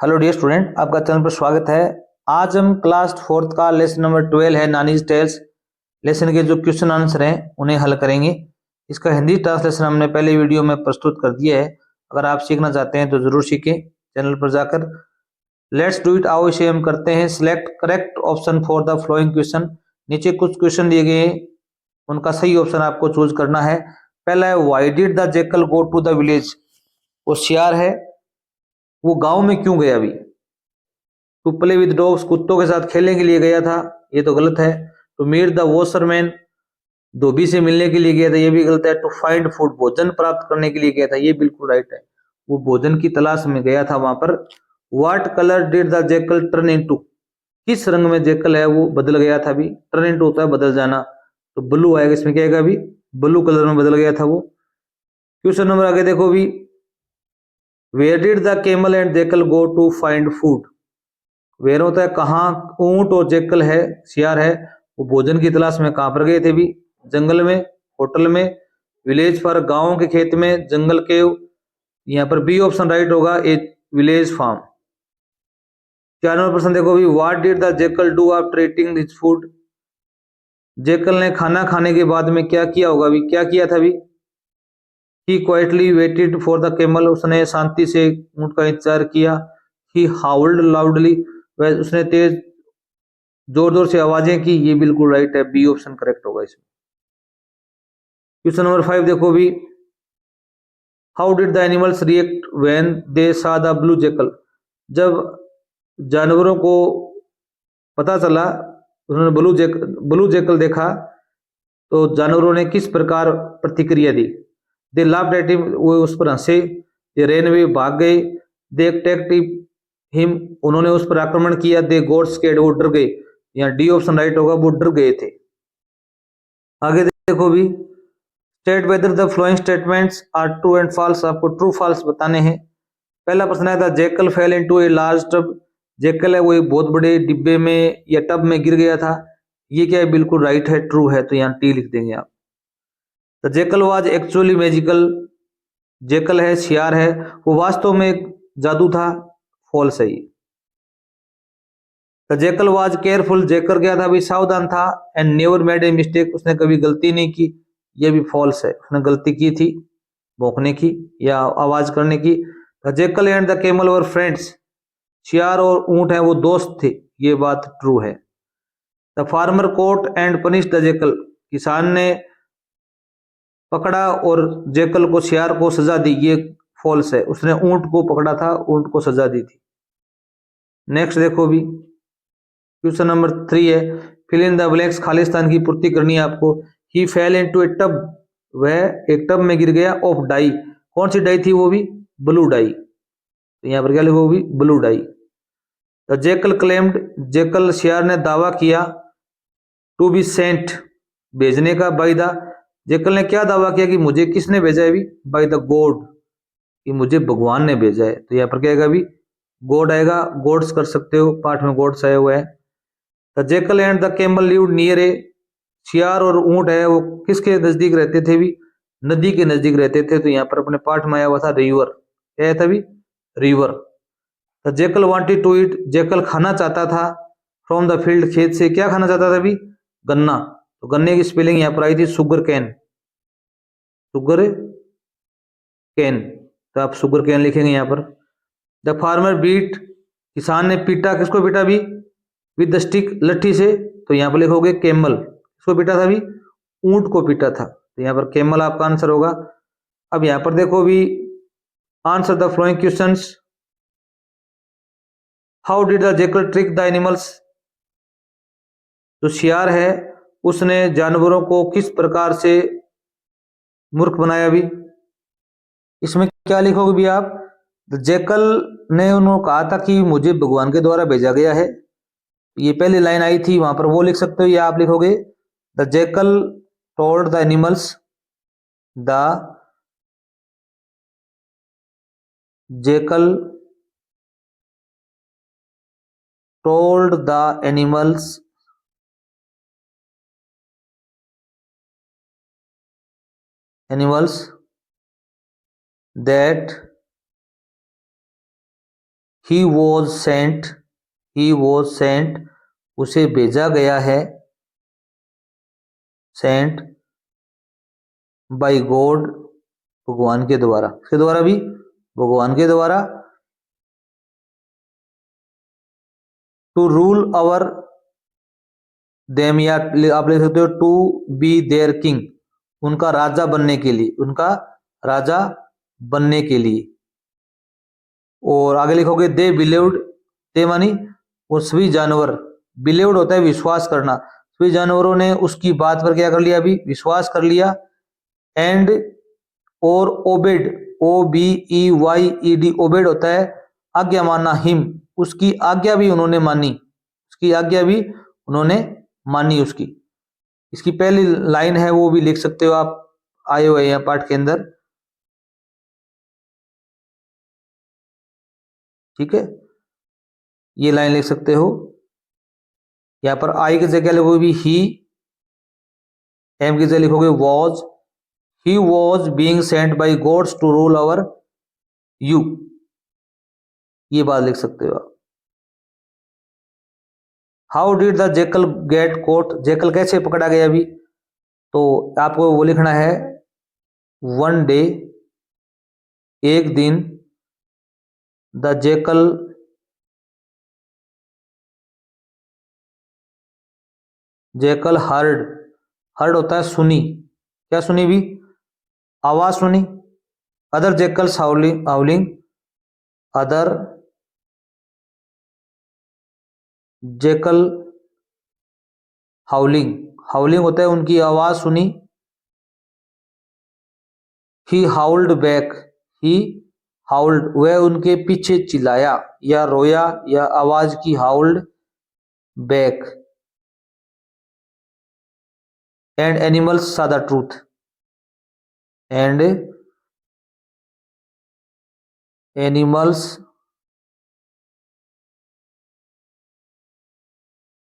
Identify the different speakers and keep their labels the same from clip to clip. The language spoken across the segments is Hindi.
Speaker 1: हेलो डियर स्टूडेंट, आपका चैनल पर स्वागत है। आज हम क्लास फोर्थ का लेसन नंबर 12 है नानीज टेल्स लेसन के जो क्वेश्चन आंसर हैं उन्हें हल करेंगे। इसका हिंदी ट्रांसलेशन हमने पहले वीडियो में प्रस्तुत कर दिया है। अगर आप सीखना चाहते हैं तो जरूर सीखें चैनल पर जाकर। लेट्स डू इट, आओ इसे हम करते हैं। Select correct option for the flowing question. नीचे कुछ क्वेश्चन दिए गए हैं, उनका सही ऑप्शन आपको चूज करना है। पहला है why did the jackal go to the village. वो शियार है, वो गांव में क्यों गया? अभी टू प्ले विद डॉग्स, कुत्तों के साथ खेलने के लिए गया था, ये तो गलत है। टू मीट द वॉशरमैन, धोबी से मिलने के लिए गया था, ये भी गलत है। टू फाइंड फूड, भोजन प्राप्त करने के लिए गया था, ये बिल्कुल राइट है। वो भोजन की तलाश में गया था वहां पर। What colour did the Jekyll turn into, किस रंग में जेकल है वो बदल गया था? अभी टर्न इनटू होता है बदल जाना, तो ब्लू आएगा। इसमें क्या आएगा? अभी ब्लू कलर में बदल गया था वो। क्वेश्चन नंबर आगे देखो भी, where did the camel and jackal go to find food. Where होता है कहाँ, ऊंट और जेकल है, शियार है, वो भोजन की तलाश में कहां पर गए थे? भी जंगल में, होटल में, विलेज पर, गांव के खेत में, जंगल के। यहाँ पर बी ऑप्शन राइट होगा, ए विलेज फार्म। 4 नंबर प्रश्न देखो भी, what did the Jekyll do after eating his food. Jekyll ने खाना खाने के बाद में क्या किया होगा? अभी क्या किया था? अभी ही quietly waited for the camel, उसने शांति से ऊंट का इंतजार किया। ही हाउल्ड लाउडली, वह उसने तेज जोर जोर से आवाजें की, ये बिल्कुल राइट है, बी ऑप्शन करेक्ट होगा इसमें। क्वेश्चन नंबर 5 देखो भी, how did the animals react when they सा द ब्लू जेकल। जब जानवरों को पता चला, उन्होंने ब्लू जेकल देखा, तो जानवरों ने किस प्रकार प्रतिक्रिया दी? दे लाफ्ड एट हिम, वो उस पर हंसे। दे रेन वे, भाग गए। दे अटैक्ड हिम, उन्होंने उस पर आक्रमण किया। दे गॉट स्कैर्ड, वो डर गए। यहाँ डी ऑप्शन राइट होगा, वो डर गए थे। आगे देखो भी, state whether the following statements are true and false, आपको ट्रू फॉल्स बताने हैं। पहला प्रश्न है, the jackal fell into a large tub. Jackal है वो एक बहुत बड़े डिब्बे में या टब में गिर गया था, ये क्या है? बिल्कुल राइट है, ट्रू है, तो यहाँ टी लिख देंगे आप। The Jekyll was actually magical, Jekyll है, शियार है, वो वास्तव में एक जादू था, फॉल्स है ये। द जेकल वाज केयरफुल, जेकर गया था, अभी सावधान था। And never made a mistake, उसने कभी गलती नहीं की, ये भी फॉल्स है, उसने गलती की थी भौंकने की या आवाज करने की। The jackal and the camel were friends, शियार और ऊंट है वो दोस्त थे, ये बात ट्रू है। The farmer caught and punish the jackal, किसान ने पकड़ा और जेकल को, शियार को सजा दी, ये फॉल्स है, उसने ऊंट को पकड़ा था, ऊंट को सजा दी थी। नेक्स्ट देखो भी, क्वेश्चन नंबर 3 है, फिल इन द ब्लैंक्स, खालिस्तान की पूर्ति करनी है आपको। He fell into a tub, वह एक टब में गिर गया, ऑफ डाई, कौन सी डाई थी? वो भी ब्लू डाई, तो यहाँ पर क्या लिखो? भी blue dye. The jackal claimed, jackal शियार ने दावा किया, टू बी सेंट, भेजने का, बाय द, जेकल ने क्या दावा किया कि मुझे किसने भेजा है? भी बाय द गॉड, कि मुझे भगवान ने भेजा है, तो यहाँ पर क्या आएगा? भी गॉड आएगा, गॉड्स कर सकते हो, पाठ में गॉड्स आया हुआ है। The jackal and the camel lived near a, शियार और ऊंट है वो किसके नजदीक रहते थे? भी नदी के नजदीक रहते थे, तो यहाँ पर अपने पाठ में आया हुआ था रिवर, क्या था? भी river. The jackal wanted to eat, jackal खाना चाहता था, फ्रॉम द फील्ड, खेत से, क्या खाना चाहता था? भी गन्ना, तो गन्ने की स्पेलिंग यहाँ पर आई थी शुगर कैन, शुगर कैन, तो आप शुगर कैन लिखेंगे यहाँ पर। द फार्मर बीट, किसान ने पीटा, किसको पीटा? भी विद द स्टिक, लट्ठी से, तो यहाँ पर लिखोगे केमल, किसको पीटा था? भी ऊंट को पीटा था, तो यहाँ पर केमल आपका आंसर होगा। अब यहाँ पर देखो भी, answer the flowing questions. How did the Jekyll trick the animals, जो शियार है उसने जानवरों को किस प्रकार से मूर्ख बनाया? भी इसमें क्या लिखोगे भी आप? द जेकल ने उन्होंने कहा था कि मुझे भगवान के द्वारा भेजा गया है, ये पहली लाइन आई थी वहां पर, वो लिख सकते हो, या आप लिखोगे the Jekyll told the animals, the Jekyll told the animals that he was sent, उसे भेजा गया है, सेंट बाय गॉड, भगवान के द्वारा, किसके द्वारा भी, भगवान के द्वारा, टू रूल अवर देम, या आप लिख सकते हो टू बी देयर किंग, उनका राजा बनने के लिए, उनका राजा बनने के लिए। और आगे लिखोगे दे बिलीव्ड, दे मानी वो सभी जानवर, बिलीव्ड होता है विश्वास करना, सभी जानवरों ने उसकी बात पर क्या कर लिया, अभी विश्वास कर लिया। एंड और obeyed, O B E Y E D, obeyed होता है आज्ञा मानना, हिम, उसकी आज्ञा भी उन्होंने मानी, उसकी आज्ञा भी उन्होंने मानी उसकी। इसकी पहली लाइन है वो भी लिख सकते हो आप, आए हुए हैं पाठ के अंदर, ठीक है, ये लाइन लिख सकते हो। यहां पर आई की जगह लिखोगे भी ही, एम की जगह लिखोगे was, he was being sent by gods to rule over you, ये बात लिख सकते हो आप। How did the jackal get caught, jackal कैसे पकड़ा गया अभी, तो आपको वो लिखना है वन डे, एक दिन, द जेकल हर्ड, हर्ड होता है सुनी, क्या सुनी भी, आवाज सुनी, other jackals howling, other jackal howling, howling होता है उनकी आवाज सुनी। ही हाउल्ड बैक, ही हाउल्ड, वह उनके पीछे चिल्लाया या रोया या आवाज की, हाउल्ड बैक। एंड एनिमल्स सा द ट्रूथ, एंड एनिमल्स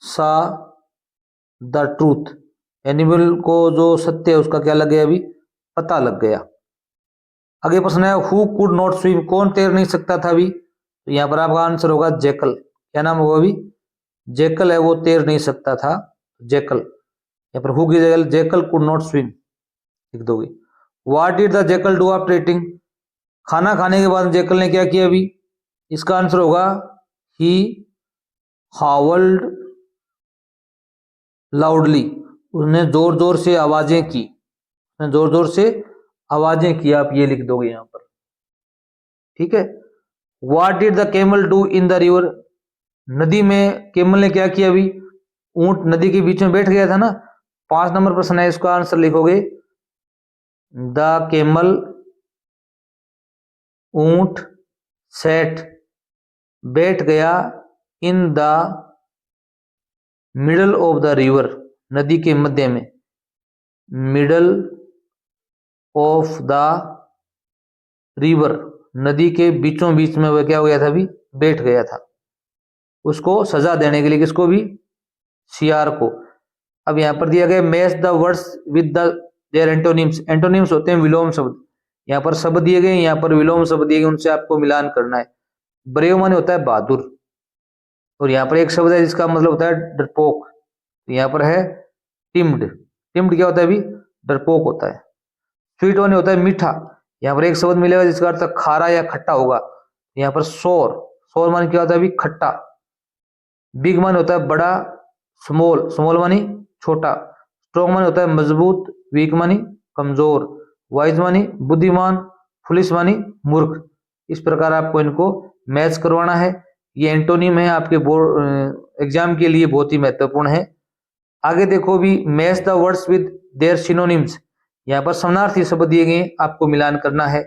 Speaker 1: सा द ट्रूथ, एनिमल को जो सत्य है उसका क्या लग गया अभी, पता लग गया। आगे प्रश्न है हु कुड नॉट स्विम, कौन तैर नहीं सकता था अभी, तो यहां पर आपका आंसर होगा जेकल, क्या नाम होगा अभी, जेकल है वो तैर नहीं सकता था, जेकल, यहाँ पर हु की जगह जेकल कुड नॉट स्विम लिख दोगे। What did the Jekyll do after eating, खाना खाने के बाद जेकल ने क्या किया अभी, इसका आंसर होगा ही हावल्ड लाउडली, उसने जोर जोर से आवाजें की, उसने जोर जोर से आवाजें की, आप ये लिख दोगे यहां पर, ठीक है। What did the camel do in the river, नदी में कैमल ने क्या किया अभी, ऊंट नदी के बीच में बैठ गया था ना, 5 नंबर प्रश्न है, इसका आंसर लिखोगे द कैमल, ऊंट, सेट, बैठ गया, in the middle of the river, नदी के मध्य में, मिडल ऑफ द रिवर, नदी के बीचों बीच में वह क्या हो गया था अभी, बैठ गया था, उसको सजा देने के लिए, किसको भी, सियार को। अब यहां पर दिया गया match the words with the their antonyms, antonyms होते हैं विलोम शब्द, यहाँ पर शब्द दिए गए, यहाँ पर विलोम शब्द दिए गए, उनसे आपको मिलान करना है। ब्रेव माने होता है बहादुर, और यहाँ पर एक शब्द है जिसका मतलब होता है डरपोक, यहाँ पर है टिम्ड, टिम्ड क्या होता है अभी, डरपोक होता है। स्वीट माने होता है मीठा, यहाँ पर एक शब्द मिलेगा जिसका अर्थ खारा या खट्टा होगा, यहाँ पर सोर, सोर माने क्या होता है अभी, खट्टा। बिग माने होता है बड़ा, स्मॉल, स्मॉल मानी छोटा। स्ट्रॉन्ग मानी होता है मजबूत, वीक मानी कमजोर। वाइज मानी बुद्धिमान, फुलिश मानी मूर्ख। इस प्रकार आपको इनको मैच करवाना है। ये एंटोनिम है, आपके बोर्ड एग्जाम के लिए बहुत ही महत्वपूर्ण है। आगे देखो भी match the words with their synonyms, यहाँ पर समानार्थी शब्द दिए गए, आपको मिलान करना है,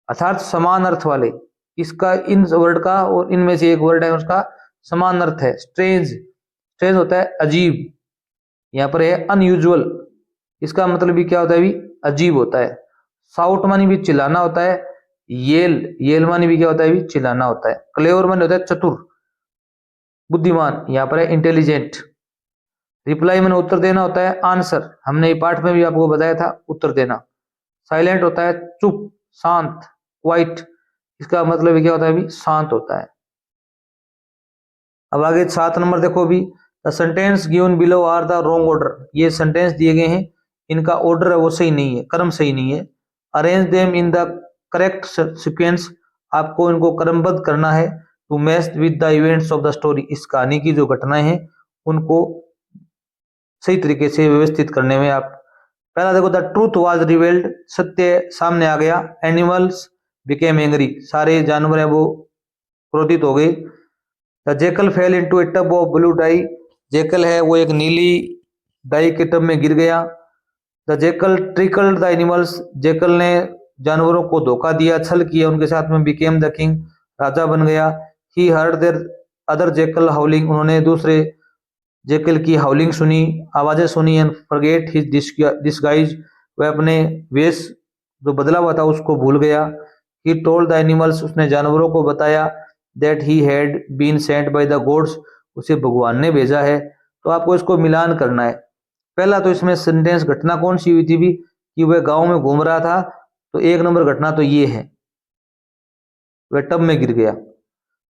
Speaker 1: अर्थात समान अर्थ वाले। इसका इन वर्ड का और इनमें से एक वर्ड है उसका समान अर्थ है। स्ट्रेंज, स्ट्रेंज होता है अजीब, यहाँ पर है अनयूजुअल, इसका मतलब भी क्या होता है भी, अजीब होता है। साउट मानी भी चिल्लाना होता है। येल, येल मानी भी क्या होता है भी, चिल्लाना होता है। क्लेवर मानी होता है चतुर, बुद्धिमान, यहाँ पर है इंटेलिजेंट। रिप्लाई मैंने उत्तर देना होता है आंसर, हमने ये पाठ में भी आपको बताया था उत्तर देना। साइलेंट होता है चुप, शांत, क्वाइट, इसका मतलब क्या होता है भी, शांत होता है। अब आगे 7 नंबर देखो भी, the sentence given below are the wrong order, ये सेंटेंस दिए गए हैं, इनका ऑर्डर है वो सही नहीं है, क्रम सही नहीं है। Arrange them in the correct sequence, आपको इनको क्रमबद्ध करना है। To match with the events of the story, इस कहानी की जो घटनाएं हैं उनको सही तरीके से व्यवस्थित करने में। आप पहला देखो, द ट्रूथ वाज रिवेल्ड, सत्य सामने आ गया। एनिमल्स बिकेम एंग्री, सारे जानवर हैं वो क्रोधित हो गए। The jackal fell into a tub of blue die, Jekyll है वो एक नीली डाई के टब में गिर गया। The jackal tricked the animals, jackal ने जानवरों को धोखा दिया, छल किया उनके साथ में। बिकेम द किंग, राजा बन गया। He heard their other jackal howling, उन्होंने दूसरे जेकल की हाउलिंग सुनी, आवाजें सुनी। एंड फॉरगेट हिज डिस्गाइज, वह अपने वेश जो बदला हुआ था उसको भूल गया। ही टोल्ड द एनिमल्स, उसने जानवरों को बताया। That he had been sent by the gods, उसे भगवान ने भेजा है। तो आपको इसको मिलान करना है। पहला तो इसमें सेंटेंस घटना कौन सी हुई थी भी, कि वह गांव में घूम रहा था, तो 1 नंबर घटना तो ये है, वह टब में गिर गया।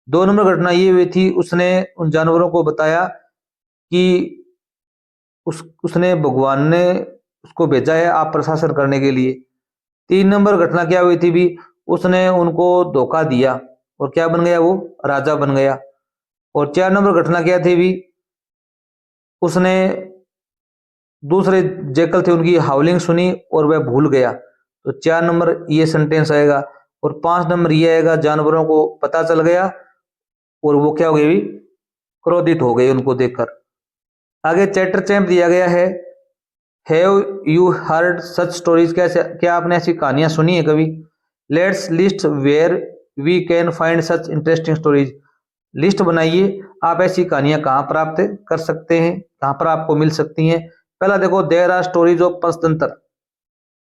Speaker 1: 2 नंबर घटना ये हुई थी, उसने उन जानवरों को बताया कि उसने भगवान ने उसको भेजा है आप प्रशासन करने के लिए। 3 नंबर घटना क्या हुई थी भी, उसने उनको धोखा दिया और क्या बन गया, वो राजा बन गया। और 4 नंबर घटना क्या थी भी, उसने दूसरे जेकल थे उनकी हाउलिंग सुनी और वह भूल गया। तो 4 नंबर ये सेंटेंस आएगा। और 5 नंबर ये आएगा, जानवरों को पता चल गया और वो क्या हो गए भी, क्रोधित हो गए उनको देखकर। आगे चैटर चैम्प दिया गया है। Have you heard such stories, कैसे, क्या आपने ऐसी कहानियां सुनी है कभी। Let's list where we can find such interesting stories, list बनाइए आप ऐसी कहानियां कहाँ प्राप्त कर सकते हैं, कहाँ पर आपको मिल सकती हैं। पहला देखो, there are stories of Panchatantra,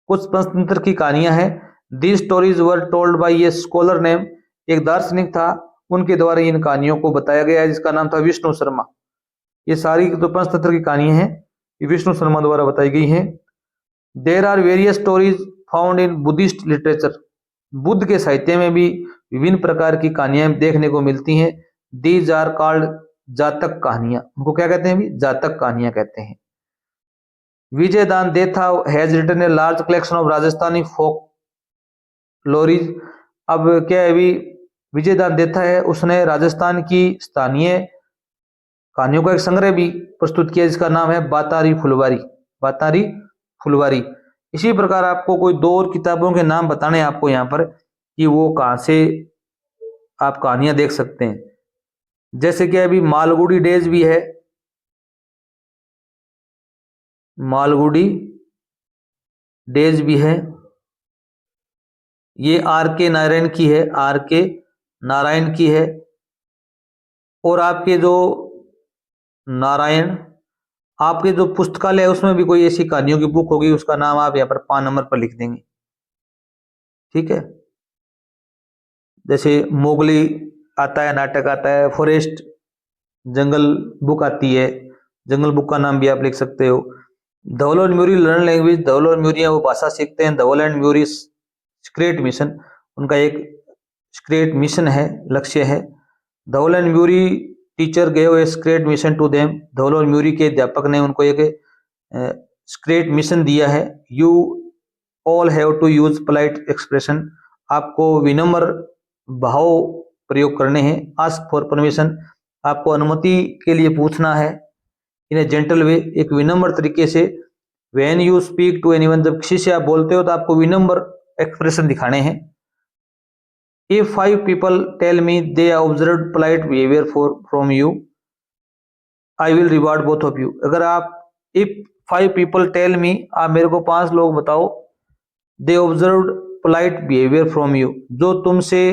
Speaker 1: कुछ पंचतंत्र की कहानियां हैं। These stories were told by a scholar name, एक दार्शनिक था, उनके द्वारा इन कहानियों को बताया गया है, जिसका नाम था विष्णु शर्मा। ये सारी जो पंचतंत्र की कहानियां हैं ये विष्णु शर्मा द्वारा बताई गई हैं। There are various stories found in Buddhist literature, Buddha के साहित्य में भी विभिन्न प्रकार की कहानियां देखने को मिलती हैं। दीज आर कॉल्ड जातक कहानियां, उनको क्या कहते हैं भी, जातक कहानियां कहते हैं। Vijay Dan Detha has written a large collection of Rajasthani folk lores, अब क्या है भी, विजय दान देथा है उसने राजस्थान की स्थानीय कहानियों का एक संग्रह भी प्रस्तुत किया, जिसका नाम है बातारी फुलवारी, बातारी फुलवारी। इसी प्रकार आपको कोई 2 और किताबों के नाम बताने हैं आपको यहाँ पर, कि वो कहाँ से आप कहानियां देख सकते हैं। जैसे कि अभी मालगुडी डेज भी है, मालगुडी डेज भी है, ये आर के नारायण की है, आर के नारायण की है। और आपके जो नारायण, आपके जो पुस्तकालय है उसमें भी कोई ऐसी कहानियों की बुक होगी, उसका नाम आप यहाँ पर 5 नंबर पर लिख देंगे, ठीक है। जैसे मोगली आता है, नाटक आता है, फॉरेस्ट जंगल बुक आती है, जंगल बुक का नाम भी आप लिख सकते हो। धवल और म्यूरी लर्न लैंग्वेज, धवल और म्यूरी वो भाषा सीखते हैं। धवल एंड म्यूरी सीक्रेट मिशन, उनका एक सीक्रेट मिशन है, लक्ष्य है। धवल एंड म्यूरी टीचर गए सीक्रेट मिशन टू देम, धवल और म्यूरी के अध्यापक ने उनको एक सीक्रेट मिशन दिया है। You all have to use polite expression, आपको विनम्र भाव प्रयोग करने हैं। आस्क फॉर परमिशन, आपको अनुमति के लिए पूछना है। इन ए जेंटल वे, एक विनम्र तरीके से। When you speak to anyone, जब किसी से आप बोलते हो तो आपको विनम्र एक्सप्रेशन दिखाने हैं। If 5 people tell me they observe polite behaviour from you, I will reward both of you. अगर आप, इफ 5 पीपल टेल मी, आप मेरे को 5 लोग बताओ, दे observe polite behaviour from you, जो तुमसे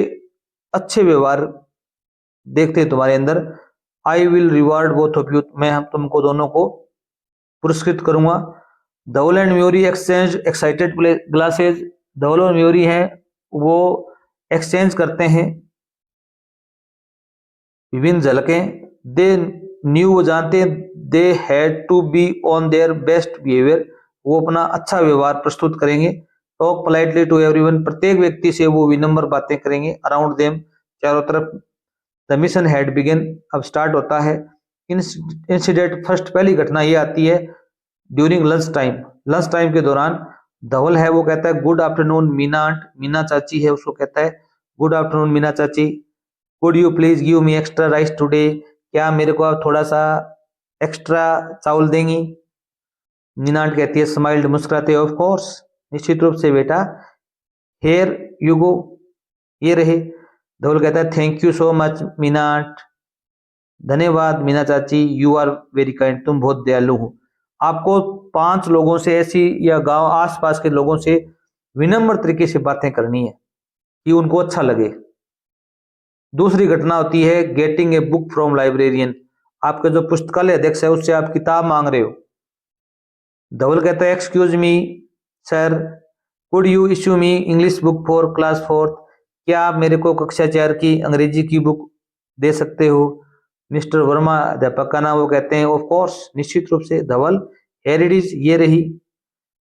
Speaker 1: अच्छे व्यवहार देखते हैं तुम्हारे अंदर, आई will reward both of you, मैं हम तुमको दोनों को पुरस्कृत करूंगा। धवल एंड म्यूरी एक्सचेंज एक्साइटेड ग्लासेज, धवल और म्यूरी हैं वो एक्सचेंज करते हैं विभिन्न झलकें। दे न्यू, वो जानते हैं, they had to be on their best behaviour, वो अपना अच्छा व्यवहार प्रस्तुत करेंगे। टॉक पोलाइटली टू एवरीवन, प्रत्येक व्यक्ति से वो विनम्र बातें करेंगे। अराउंड देम, चारों तरफ। द मिशन हैड बिगिन, अब स्टार्ट होता है। इंसिडेंट फर्स्ट, पहली घटना ये आती है during lunch time, lunch time के दौरान। धवल है वो कहता है good afternoon Meena aunt, Meena चाची है उसको कहता है गुड आफ्टरनून मीना चाची। Could you please give me extra rice today, क्या मेरे को आप थोड़ा सा एक्स्ट्रा चावल देंगी? मीना आंट कहती है स्माइल्ड, मुस्कुराते, ऑफ कोर्स, निश्चित रूप से बेटा। हेयर यू गो, ये रहे। धवल कहता है thank you so much Meena aunt, धन्यवाद मीना चाची, यू आर वेरी काइंड, तुम बहुत दयालु हो। आपको 5 लोगों से ऐसी या गांव आसपास के लोगों से विनम्र तरीके से बातें करनी है कि उनको अच्छा लगे। दूसरी घटना होती है getting a book from librarian, आपके जो पुस्तकालय अध्यक्ष है उससे आप किताब मांग रहे हो। धवल कहता है excuse me sir, could you issue me English book for class 4, क्या आप मेरे को कक्षा 4 की अंग्रेजी की बुक दे सकते हो? मिस्टर वर्मा, अध्यापक का नाम, वो कहते हैं ऑफ कोर्स, निश्चित रूप से। धवल हेयर इट इज, ये रही।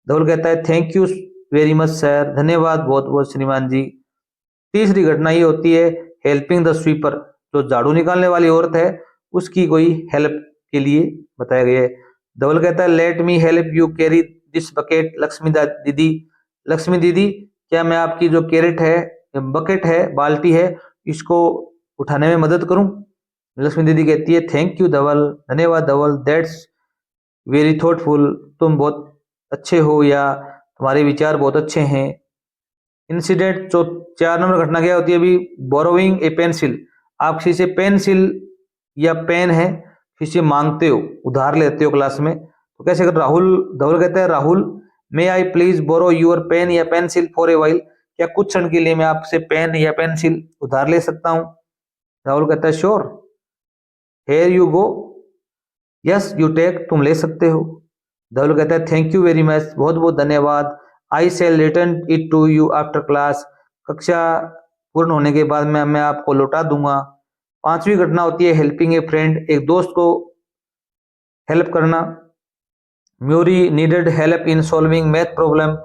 Speaker 1: धवल कहता है thank you very much sir, धन्यवाद बहुत बहुत श्रीमान जी। तीसरी घटना ये होती है हेल्पिंग द स्वीपर, जो झाड़ू निकालने वाली औरत है उसकी कोई हेल्प के लिए बताया गया है। धवल कहता है let me help you carry this bucket Lakshmi दीदी, लक्ष्मी दीदी क्या मैं आपकी जो कैरेट है, बकेट है, बाल्टी है, इसको उठाने में मदद करूं? लक्ष्मी दीदी कहती है थैंक यू धवल, धन्यवाद धवल, दैट्स वेरी थॉटफुल, तुम बहुत अच्छे हो या तुम्हारे विचार बहुत अच्छे हैं। इंसिडेंट जो 4 नंबर घटना क्या होती है अभी, बोरोइंग ए पेंसिल, आप किसी से पेंसिल या पेन है किसी से मांगते हो, उधार लेते हो क्लास में, तो कैसे कर? राहुल, धवल कहता है राहुल मे आई प्लीज बोरो यूर पेन या पेंसिल फॉर ए वाइल, क्या कुछ क्षण के लिए मैं आपसे पेन या पेंसिल उधार ले सकता हूँ? राहुल कहता है sure, here you go, yes you take, तुम ले सकते हो। धवल कहता है थैंक यू वेरी मच, बहुत बहुत धन्यवाद, I shall return it to you after class, कक्षा पूर्ण होने के बाद मैं आपको लौटा दूंगा। पांचवी घटना होती है हेल्पिंग ए फ्रेंड, एक दोस्त को हेल्प करना। Muri needed help in solving math problem,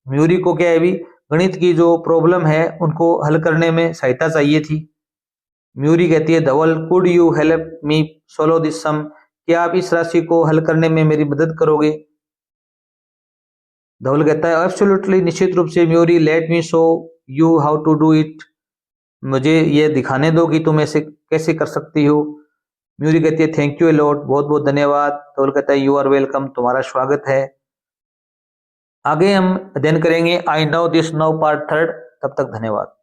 Speaker 1: Muri को क्या है भी गणित की जो प्रॉब्लम है उनको हल करने में सहायता चाहिए थी। म्यूरी कहती है Dhaval could you help me solve this sum, क्या आप इस राशि को हल करने में मेरी मदद करोगे? धवल कहता है एब्सोल्युटली, निश्चित रूप से Muri, let me show you how to do it, मुझे ये दिखाने दो कि तुम ऐसे कैसे कर सकती हो। म्यूरी कहती है थैंक यू लॉट, बहुत बहुत धन्यवाद। धवल कहता है यू आर वेलकम, तुम्हारा स्वागत है। आगे हम अध्ययन करेंगे I know this now part 3, तब तक धन्यवाद।